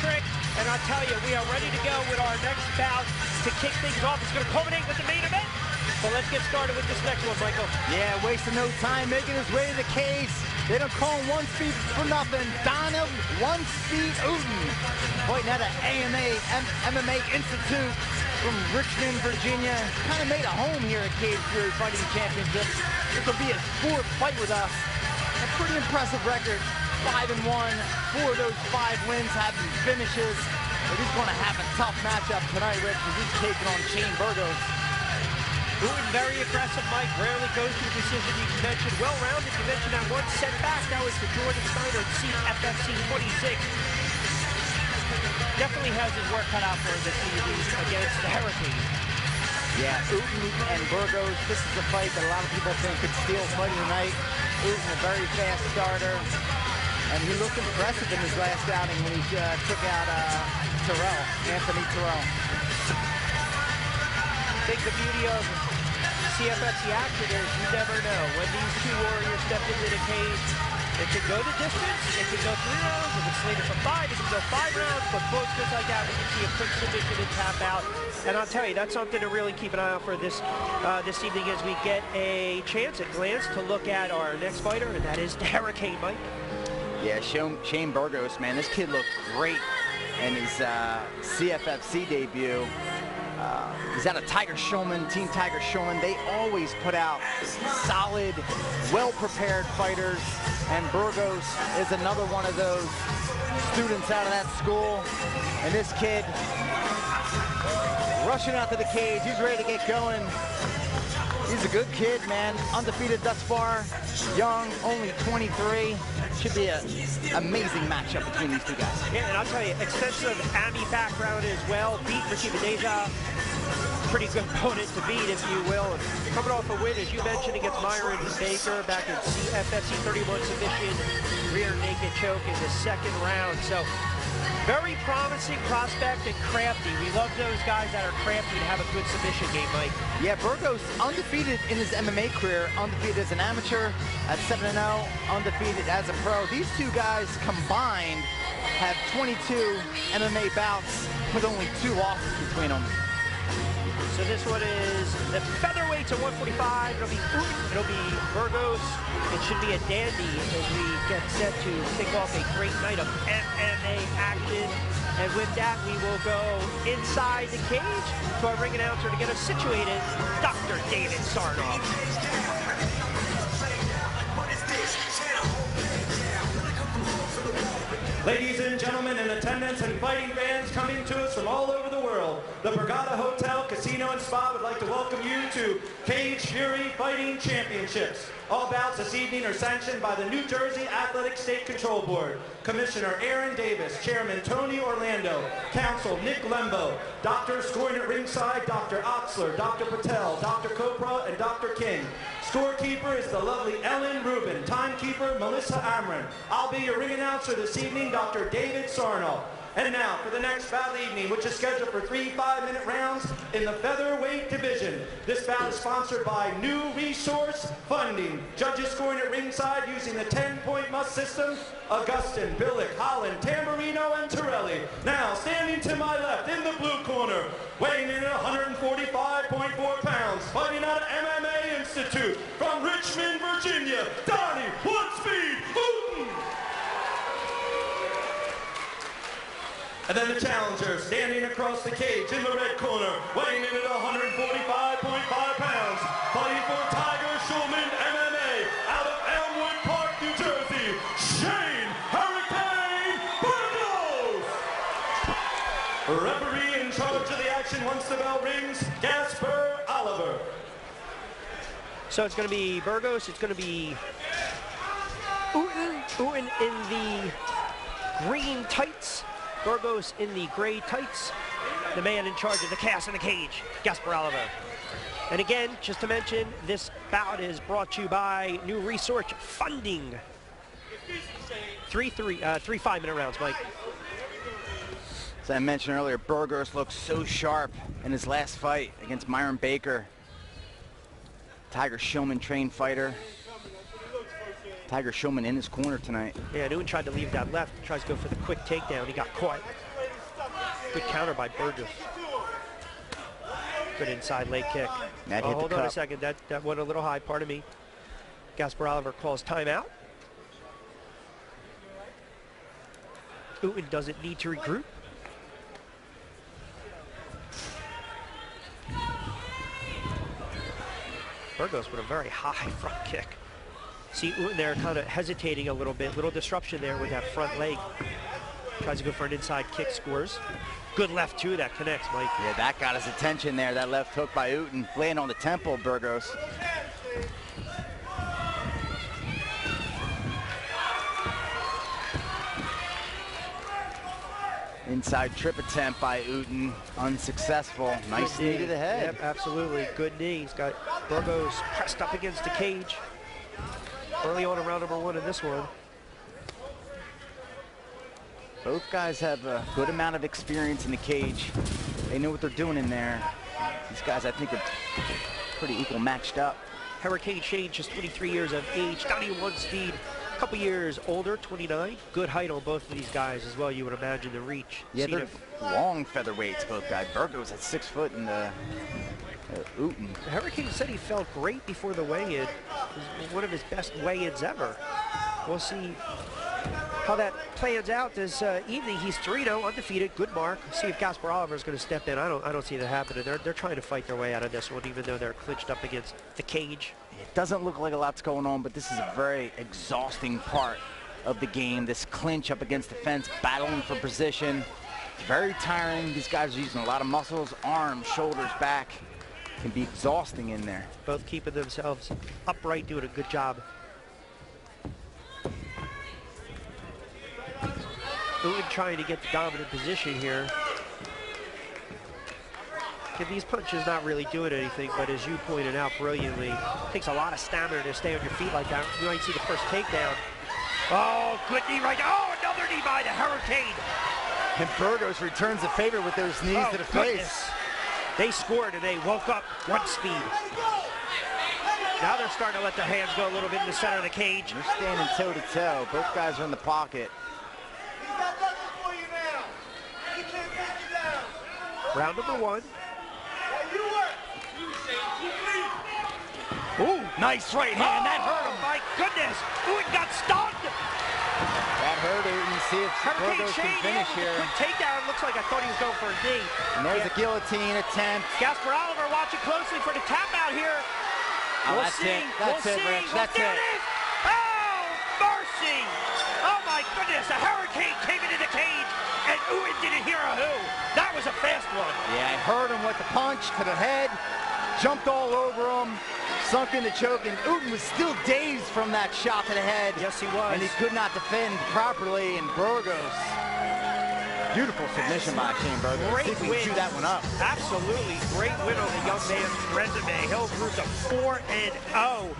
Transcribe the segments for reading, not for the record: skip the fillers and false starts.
trick, and I'll tell you, we are ready to go with our next bout to kick things off. It's going to culminate with the main event. So let's get started with this next one, Michael. Yeah, wasting no time, making his way to the cage. They don't call him One Speed for nothing. Donald One Speed Ooton, fighting at an MMA Institute from Richmond, Virginia. Kind of made a home here at Cage Fury Fighting Championship. This will be his fourth fight with us. A pretty impressive record, 5-1. 4 of those 5 wins have been finishes. But he's going to have a tough matchup tonight, Rich, because he's taking on Shane Burgos. Ooton very aggressive, Mike. Rarely goes to a decision. You mentioned well-rounded. You mentioned that one setback. That was the Jordan Steiner CFFC 26. Definitely has his work cut out for him this evening against the Hurricane. Yeah, Ooton and Burgos. This is a fight that a lot of people think could steal fighting tonight. Ooton, a very fast starter. And he looked impressive in his last outing when he took out Anthony Terrell. I think the beauty of CFFC action is you never know. When these two warriors step into the cage, it can go the distance, it can go 3 rounds, if it's slated for 5, it can go 5 rounds, but both just like that, we can see a quick submission and tap out. And I'll tell you, that's something to really keep an eye out for this evening as we get a chance, a glance to look at our next fighter, and that is the Hurricane, Mike. Yeah, Shane Burgos, man, this kid looked great in his CFFC debut. He's out of Tiger Schulman, Team Tiger Schulman. They always put out solid, well-prepared fighters, and Burgos is another one of those students out of that school. And this kid, rushing out to the cage, he's ready to get going. He's a good kid, man. Undefeated thus far, young, only 23. Should be an amazing matchup between these two guys. Yeah, and I'll tell you, extensive AMI background as well. Beat Rashiva Deja. Pretty good opponent to beat, if you will. And coming off a win, as you mentioned, against Myron Baker back in CFFC 31 submission, rear naked choke in the 2nd round. So very promising prospect and crafty. We love those guys that are crafty to have a good submission game, Mike. Yeah, Burgos undefeated in his MMA career, undefeated as an amateur at 7-0, undefeated as a pro. These two guys combined have 22 MMA bouts with only 2 losses between them. So this one is the featherweight to 145. It'll be Ooton, it'll be Burgos. It should be a dandy as we get set to kick off a great night of MMA action. And with that, we will go inside the cage to our ring announcer to get us situated, Dr. David Sarnoff. Ladies and gentlemen in attendance and fighting fans coming to us from all over the world, the Borgata Hotel, Casino and Spa would like to welcome you to Cage Fury Fighting Championships. All bouts this evening are sanctioned by the New Jersey Athletic State Control Board. Commissioner Aaron Davis, Chairman Tony Orlando, Counsel Nick Lembo, Doctors scoring at ringside, Dr. Oxler, Dr. Patel, Dr. Kopra, and Dr. King. Scorekeeper is the lovely Ellen Rubin. Timekeeper, Melissa Amron. I'll be your ring announcer this evening, Dr. David Sarnoff. And now for the next bout evening, which is scheduled for 3 5-minute rounds in the featherweight division. This bout is sponsored by New Resource Funding. Judges scoring at ringside using the 10-point must system, Augustin, Billick, Holland, Tamburino, and Torelli. Now, standing to my left in the blue corner, weighing in at 145.4 pounds, fighting out of MMA Institute from Richmond, Virginia, Donnie One Speed Ooton. And then the challenger, standing across the cage in the red corner, weighing in at 145.5 pounds, fighting for Tiger Schulman MMA out of Elmwood Park, New Jersey, Shane Hurricane Burgos. Referee in charge of the action once the bell rings, Gasper Oliver. So it's going to be Burgos, it's going to be Ooton in the green tights. Burgos in the gray tights, the man in charge of the chaos in the cage, Gasper Oliver. And again, just to mention, this bout is brought to you by New Resource Funding. 3 5-minute rounds, Mike. As I mentioned earlier, Burgos looked so sharp in his last fight against Myron Baker. Tiger Schulman trained fighter. Tiger Showman in his corner tonight. Yeah, Ooton tried to leave that left, tries to go for the quick takedown. He got caught. Good counter by Burgos. Good inside leg kick. Hold on a second, that went a little high, pardon me. Gaspar Oliver calls timeout. Ooton doesn't need to regroup. Burgos with a very high front kick. See Ooton there kind of hesitating a little bit, little disruption there with that front leg. Tries to go for an inside kick, scores. Good left too, that connects, Mike. Yeah, that got his attention there, that left hook by Ooton, laying on the temple, Burgos. Inside trip attempt by Ooton, unsuccessful. Nice knee to the head. Yep, absolutely, good knee. He's got Burgos pressed up against the cage. Early on in round number 1 in this one. Both guys have a good amount of experience in the cage. They know what they're doing in there. These guys, I think, are pretty equal matched up. Hurricane Shane, just 23 years of age. Donnie one speed, a couple years older, 29. Good height on both of these guys as well, you would imagine the reach. Yeah, they're long featherweights, both guys. Burgos at 6 foot and Ooton. Hurricane said he felt great before the weigh-in. It was one of his best weigh-ins ever. We'll see how that plans out this evening. He's 3-0, undefeated, good mark. See if Gaspar Oliver is going to step in. I don't see that happening. They're trying to fight their way out of this one, even though they're clinched up against the cage. It doesn't look like a lot's going on, but this is a very exhausting part of the game. This clinch up against the fence, battling for position. It's very tiring. These guys are using a lot of muscles, arms, shoulders, back. Can be exhausting in there. Both keeping themselves upright, doing a good job. Ooton trying to get the dominant position here. And these punches not really doing anything, but as you pointed out brilliantly, it takes a lot of stamina to stay on your feet like that. You might see the first takedown. Oh, good knee right now. Oh, another knee by the Hurricane. And Burgos returns the favor with those knees to the face. They scored and they woke up one speed. Now they're starting to let their hands go a little bit in the center of the cage. They're standing toe to toe. Both guys are in the pocket. Round number 1. Ooh, nice right hand. That hurt him. My goodness. Ooton got stunned. That hurt Ooton. See if Burgos can finish here. Quick takedown. Looks like I thought he was going for a knee. And there's a guillotine attempt. Gaspar Oliver watching closely for the tap out here. Oh, that's it. That's it, Rich. That's it. Oh, mercy. Oh, my goodness. The Hurricane came into the cage, and Ooton didn't hear a who. That was a fast one. Yeah, I heard him with the punch to the head. Jumped all over him. Sunk in the choke, and Ooton was still dazed from that shot to the head. Yes, he was. And he could not defend properly, and Burgos. Beautiful submission by Shane Burgos. Great win. Chew that one up. Absolutely great win on the young man's resume. He'll grew to 4-0.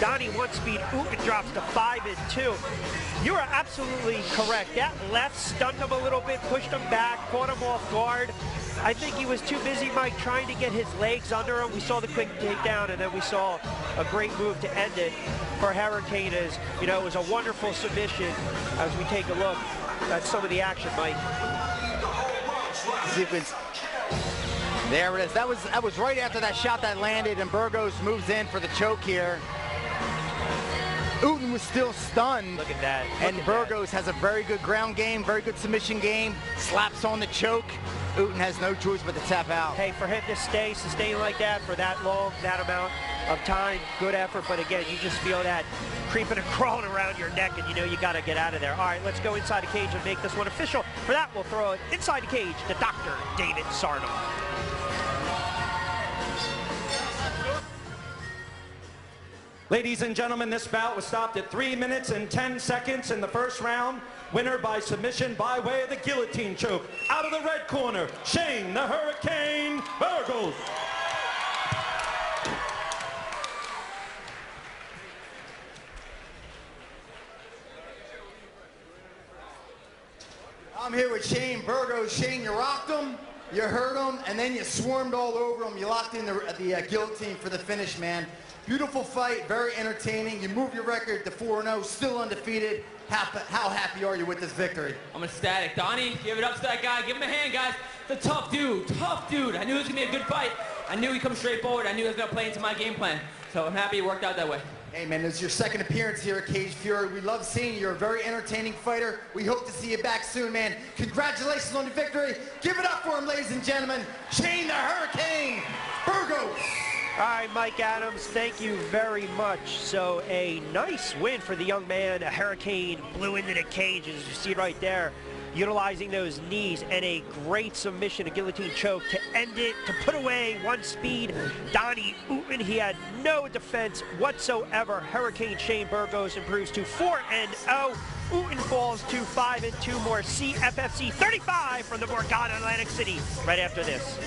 Donnie one speed, Ooton drops to 5-2. You are absolutely correct. That left stunned him a little bit, pushed him back, caught him off guard. I think he was too busy, Mike, trying to get his legs under him. We saw the quick takedown, and then we saw a great move to end it for Hurricane. As you know, it was a wonderful submission. As we take a look at some of the action, Mike. Sequence. There it is. That was right after that shot that landed, and Burgos moves in for the choke here. Ooton was still stunned. Look at that. And Burgos has a very good ground game, very good submission game. Slaps on the choke. Ooton has no choice but to tap out. Hey, for him to sustain like that for that long, that amount of time, good effort. But again, you just feel that creeping and crawling around your neck, and you know you got to get out of there. All right, let's go inside the cage and make this one official. For that, we'll throw it inside the cage to Dr. David Sarno. Ladies and gentlemen, this bout was stopped at 3 minutes and 10 seconds in the first round. Winner by submission by way of the guillotine choke. Out of the red corner, Shane the Hurricane Burgos. I'm here with Shane Burgos. Shane, you rocked him, you hurt him, and then you swarmed all over him. You locked in the guillotine for the finish, man. Beautiful fight, very entertaining. You move your record to 4-0, still undefeated. How happy are you with this victory? I'm ecstatic. Donnie, give it up to that guy. Give him a hand, guys. It's a tough dude, tough dude. I knew it was going to be a good fight. I knew he'd come straight forward. I knew he was going to play into my game plan. So I'm happy it worked out that way. Hey, man, it's your second appearance here at Cage Fury. We love seeing you. You're a very entertaining fighter. We hope to see you back soon, man. Congratulations on the victory. Give it up for him, ladies and gentlemen. Shane the Hurricane Burgos. All right, Mike Adams, thank you very much. So a nice win for the young man. A Hurricane blew into the cage, as you see right there, utilizing those knees, and a great submission, a guillotine choke to end it, to put away one speed. Donnie Ooton, he had no defense whatsoever. Hurricane Shane Burgos improves to 4-0. Ooton falls to 5-2. More CFFC 35 from the Borgata, Atlantic City right after this.